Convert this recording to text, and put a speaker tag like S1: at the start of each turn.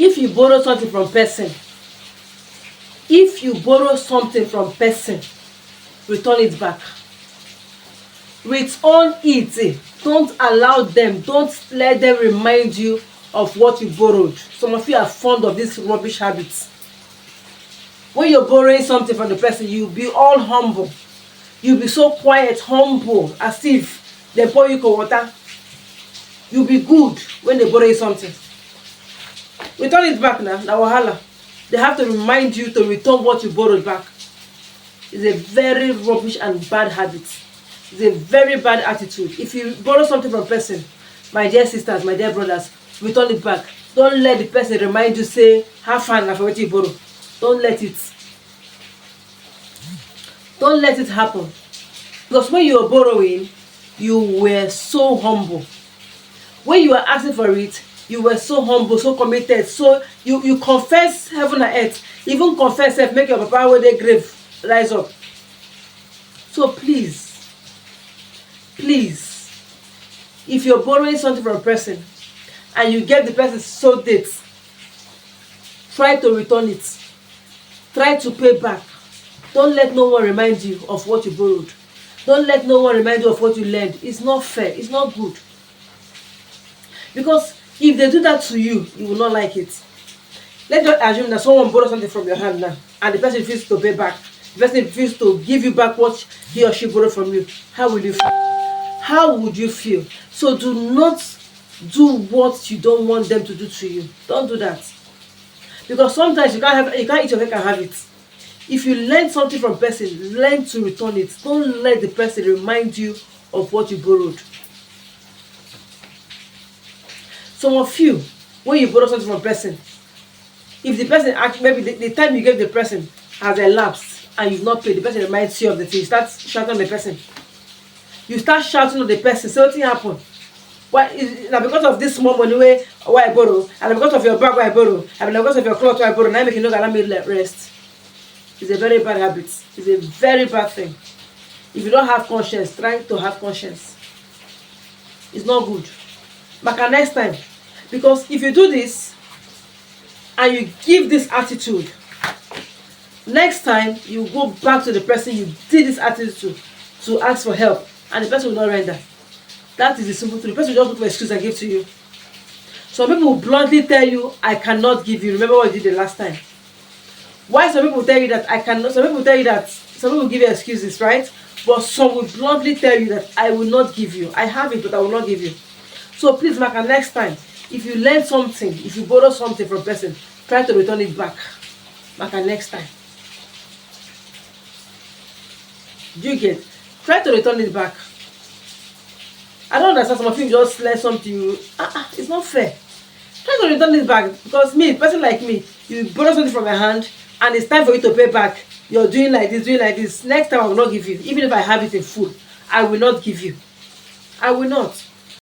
S1: If you borrow something from person, return it back. Return it. Don't allow them, don't let them remind you of what you borrowed. Some of you are fond of this rubbish habits. When you're borrowing something from the person, you'll be all humble. You'll be so quiet, humble, as if they pour you cold water. You'll be good when they borrow you something. Return it back now, na wahala. They have to remind you to return what you borrowed back. It's a very rubbish and bad habit. It's a very bad attitude. If you borrow something from a person, my dear sisters, my dear brothers, return it back. Don't let the person remind you, say, have fun for what you borrow. Don't let it. Don't let it happen. Because when you were borrowing, you were so humble. When you were asking for it, you were so humble, so committed. So you confess heaven and earth. Even confess self, make your papa where they grave rise up. So please, if you're borrowing something from a person and you get the person's sold date, try to return it. Try to pay back. Don't let no one remind you of what you borrowed. Don't let no one remind you of what you lent. It's not fair. It's not good. Because if they do that to you, you will not like it. Let's just assume that someone borrowed something from your hand now, and the person refuses to pay back. The person refuses to give you back what he or she borrowed from you. How will you feel? How would you feel? So do not do what you don't want them to do to you. Don't do that. Because sometimes you can't eat your cake and have it. If you learn something from a person, learn to return it. Don't let the person remind you of what you borrowed. Some of you, when you borrow something from a person, if the person maybe the time you gave the person has elapsed and you've not paid, the person reminds you of the thing, you start shouting on the person. You start shouting on the person, so what happened? Why is now because of this small money where I borrow, and because of your bag where I borrow, and because of your clothes where I borrow, now make you not allow me rest. It's a very bad habit. It's a very bad thing. If you don't have conscience, try to have conscience. It's not good. But next time, because if you do this and you give this attitude, next time you go back to the person you did this attitude to ask for help, and the person will not render. That is the simple truth. The person will just look for an excuse and give to you. Some people will bluntly tell you, I cannot give you. Remember what you did the last time. Why some people tell you that I cannot, some people tell you that, some people give you excuses, right? But some will bluntly tell you that I will not give you. I have it, but I will not give you. So please, Maka, next time, if you learn something, if you borrow something from a person, try to return it back. Maka, next time. Do you get? Try to return it back. I don't understand, some of you just learn something, it's not fair. Try to return it back, because me, person like me, you borrow something from my hand and it's time for you to pay back. You're doing like this. Next time I will not give you. Even if I have it in full, I will not give you. I will not.